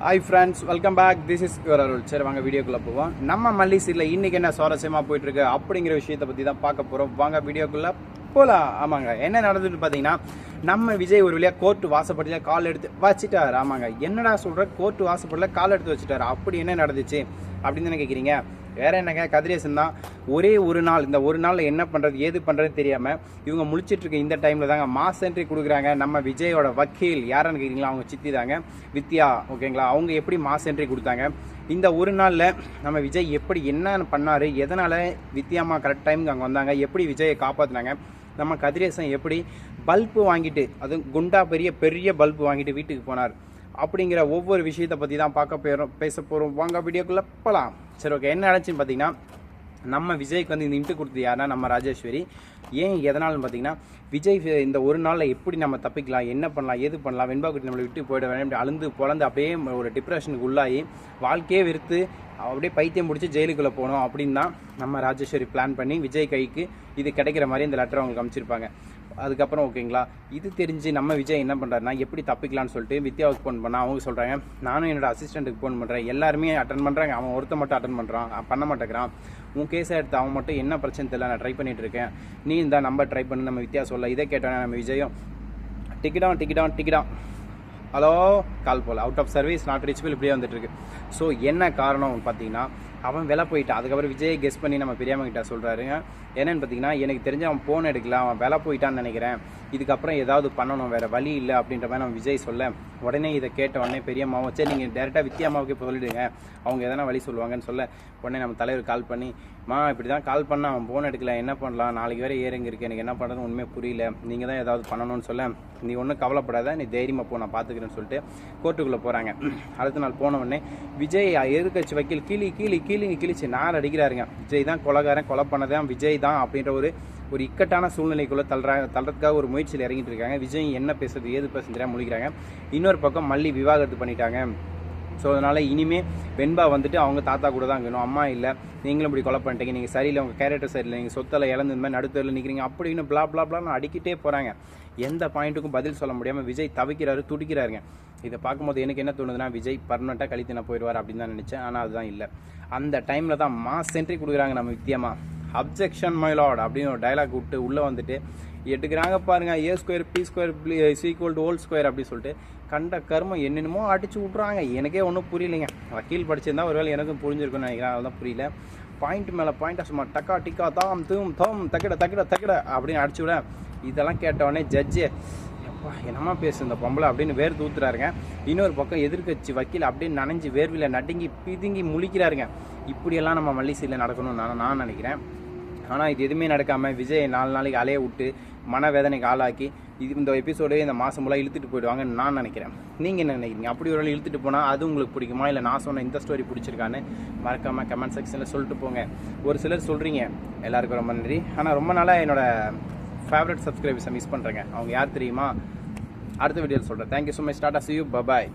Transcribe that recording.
Hi friends, welcome back. This is your Arul. சரி வாங்க வீடியோக்குள்ள போவோம். நம்ம மல்லி சீரியல்ல இன்னைக்கு என்ன சுவாரஸ்யமா போயிட்டு இருக்கு அப்படிங்கிற விஷயத்தை பத்தி தான் பார்க்க போறோம். வாங்க வீடியோக்குள்ள போலாம். ஆமாங்க, என்ன நடந்துட்டு பாத்தீங்கன்னா நம்ம விஜய் ஒரு வழியா கோர்ட் வாசப்படியில கால் எடுத்து வச்சுட்டாரு. ஆமாங்க, என்னடா சொல்ற, கோர்ட் வாசப்படியில கால் எடுத்து வச்சுட்டாரு, அப்படி என்ன நடந்துச்சு அப்படின்னு கேட்குறீங்க. வேற என்னங்க, கதிரேசன் தான் ஒரே ஒரு நாள், இந்த ஒரு நாளில் என்ன பண்ணுறது ஏது பண்ணுறது தெரியாமல் இவங்க முழிச்சிட்டு இருக்க இந்த டைமில் தாங்க மாஸ் என்ட்ரி கொடுக்குறாங்க. நம்ம விஜயோட வக்கீல் யாருன்னு கேட்குறீங்களா, அவங்க சித்தி தாங்க, வித்யா. ஓகேங்களா, அவங்க எப்படி மாஸ் என்ட்ரி கொடுத்தாங்க, இந்த ஒரு நாளில் நம்ம விஜய் எப்படி என்ன பண்ணார், எதனால் வித்யாமா கரெக்ட் டைமுக்கு அங்கே வந்தாங்க, எப்படி விஜயை காப்பாற்றினாங்க, நம்ம கதிரேசன் எப்படி பல்பு வாங்கிட்டு, அதுவும் குண்டா பெரிய பல்பு வாங்கிட்டு வீட்டுக்கு போனார், அப்படிங்கிற ஒவ்வொரு விஷயத்தை பற்றி தான் பேச போகிறோம். வாங்க வீடியோக்குள்ளே போகலாம். சரி ஓகே, என்ன நடந்துச்சுன்னு பார்த்தீங்கன்னா, நம்ம விஜய்க்கு வந்து இந்த இன்ட்டு கொடுத்தது யாருன்னா நம்ம ராஜேஸ்வரி. ஏன் எதனால்னு பார்த்தீங்கன்னா, விஜய் இந்த ஒரு நாளில் எப்படி நம்ம தப்பிக்கலாம், என்ன பண்ணலாம், எது பண்ணலாம், வெண்பாக்குட்டி நம்மளை விட்டு போயிட வேணும், அழுந்து பொழந்து அப்படியே ஒரு டிப்ரெஷனுக்கு உள்ளாகி வாழ்க்கையே வெறுத்து அப்படியே பைத்தியம் முடிச்சு ஜெயிலுக்குள்ளே போகணும் அப்படின்னு தான் நம்ம ராஜேஸ்வரி பிளான் பண்ணி விஜய் கைக்கு இது கிடைக்கிற மாதிரி இந்த லெட்டர் அவங்களுக்கு அமைச்சிருப்பாங்க. அதுக்கப்புறம் ஓகேங்களா, இது தெரிஞ்சு நம்ம விஜய் என்ன பண்ணுறாருனா எப்படி தப்பிக்கலான்னு சொல்லிட்டு வித்யாவுக்கு ஃபோன் பண்ணால் அவங்க சொல்கிறாங்க, நானும் என்னோட அசிஸ்டண்ட்டுக்கு ஃபோன் பண்ணுறேன், எல்லாருமே அட்டன் பண்ணுறாங்க, அவன் ஒருத்த மட்டும் அட்டன் பண்ணுறான், பண்ண மாட்டேங்கிறான், உன் கேஸை எடுத்து அவன் மட்டும் என்ன பிரச்சனை தெரியல, நான் ட்ரை பண்ணிட்டு இருக்கேன், நீ இந்த நம்பர் ட்ரை பண்ணி நம்ம வித்யா சொல்ல. இதை கேட்டோன்னே நம்ம விஜயும் டிக்கெட்டான் ஹலோ கால் போல் out of service not reachable இப்படியே வந்துட்டு இருக்கு. ஸோ என்ன காரணம் பார்த்தீங்கன்னா, அவன் விலை போயிட்டான். அதுக்கப்புறம் விஜய் கெஸ் பண்ணி நம்ம பெரியம்மா கிட்ட சொல்கிறாருங்க, என்னென்னு பார்த்தீங்கன்னா, எனக்கு தெரிஞ்சு அவன் ஃபோன் எடுக்கல, அவன் விலை போயிட்டான்னு நினைக்கிறேன், இதுக்கப்புறம் ஏதாவது பண்ணணும், வேறு வழி இல்லை அப்படின்ற மாதிரி நம்ம விஜய் சொல்ல, உடனே இதை கேட்ட உடனே பெரியம்மாவும் சரி நீங்கள் டேரெக்டாக வித்யாமாவுக்கு இப்போ சொல்லிவிடுங்க, அவங்க எதனா வழி சொல்லுவாங்கன்னு சொல்ல, உடனே நம்ம தலைவர் கால் பண்ணி, இப்படி தான் கால் பண்ணால் அவன் ஃபோன் எடுக்கல, என்ன பண்ணலாம், நாளைக்கு வேறு ஏறுங்க இருக்குது, எனக்கு என்ன பண்ணுறது ஒன்றுமே புரியல, நீங்கள் தான் ஏதாவது பண்ணணும்னு சொல்ல, நீ ஒன்றும் கவலைப்படாத, நீ தைரியமாக போ, நான் பார்த்துக்கிறேன்னு சொல்லிட்டு கோர்ட்டுக்குள்ளே போகிறாங்க. அடுத்த நாள் போன உடனே விஜய் எதிர்கட்சி வக்கீல் கிழிச்சு நார் அடிக்கிறாருங்க. விஜய் தான் கொலைகாரன், கொலை பண்ணதான் விஜய் தான் அப்படின்ற ஒரு இக்கட்டான சூழ்நிலைக்குள்ளே தள்ளுறதுக்காக ஒரு முயற்சியில் இறங்கிட்டு இருக்காங்க. விஜய் என்ன பேசுறது ஏது பேசுறா முழிக்கிறாங்க. இன்னொரு பக்கம் மல்லி விவாகரத்து பண்ணிட்டாங்க. ஸோ அதனால் இனிமேல் வெண்பா வந்துட்டு அவங்க தாத்தா கூட தான் இருக்கணும், அம்மா இல்லை, நீங்களும் இப்படி கொலை பண்ணிட்டீங்க, நீங்கள் சரியில்லை, உங்கள் கேரக்டர் சரியில்லை, நீங்கள் சொத்தில் இழந்து இந்த மாதிரி நடுத்தரில் நிற்கிறீங்க அப்படின்னு பிளாப்லான்னு அடிக்கிட்டே போகிறாங்க. எந்த பாயிண்ட்டுக்கும் பதில் சொல்ல முடியாமல் விஜய் தவிக்கிறாரு, துடிக்கிறாருங்க. இதை பார்க்கும்போது எனக்கு என்ன தோணுதுன்னா, விஜய் பர்மனெண்ட்டாக கழித்து போயிடுவார் அப்படின்னு தான் நினச்சேன். ஆனால் அதுதான் இல்லை. அந்த டைமில் தான் மாஸ் என்ட்ரி கொடுக்குறாங்க நம்ம வித்தியமா. அப்ஜெக்ஷன் மை லார்ட் அப்படின்னு ஒரு டைலாக் விட்டு உள்ளே வந்துட்டு எடுக்கிறாங்க பாருங்க, A² P² = அப்படி சொல்லிட்டு கண்ட கர்மம் என்னென்னமோ அடிச்சு விட்றாங்க. எனக்கே ஒன்றும் புரியலைங்க. வக்கீல் படிச்சிருந்தா ஒருவேளை எனக்கும் புரிஞ்சிருக்குன்னு நினைக்கிறேன், அதெல்லாம் புரியல. பாயிண்ட் மேலே பாயிண்டாக சும்மா டக்கா டிக்கா தாம் தூம் தம் தக்கிட அப்படின்னு அடிச்சு விட, இதெல்லாம் கேட்டவொடனே ஜட்ஜு எப்பா என்னமா பேசு இந்த பொம்பளை அப்படின்னு வேர் தூத்துறாருங்க. இன்னொரு பக்கம் எதிர்கட்சி வக்கீல் அப்படியே நனைஞ்சு வேர்வில நடுங்கி பிதுங்கி முழிக்கிறாருங்க. இப்படியெல்லாம் நம்ம மல்லி சீரியல் நடக்கணும்னு நான் நினைக்கிறேன். ஆனால் இது எதுவுமே நடக்காமல் விஜய் 4 நாளைக்கு அலைய விட்டு மனவேதனைக்கு ஆளாக்கி இந்த எபிசோடே இந்த மாதம் ஃபுல்லாக இழுத்துட்டு போயிடுவாங்கன்னு நான் நினைக்கிறேன். நீங்கள் என்ன நினைக்கிறீங்க? அப்படி ஒரு இழுத்துட்டு போனால் அது உங்களுக்கு பிடிக்குமா, இல்லை நான் சொன்ன இந்த ஸ்டோரி பிடிச்சிருக்கான்னு மறக்காமல் கமெண்ட் செக்ஷனில் சொல்லிட்டு போங்க. ஒரு சிலர் சொல்கிறீங்க, எல்லாருக்கும் ரொம்ப நன்றி. ஆனால் ரொம்ப நாளாக என்னோட ஃபேவரட் சப்ஸ்கிரைபர்ஸை மிஸ் பண்ணுறேங்க. அவங்க யார் தெரியுமா? அடுத்த வீடியோவில் சொல்கிறேன். Thank you so much. Tata, see you, bye bye.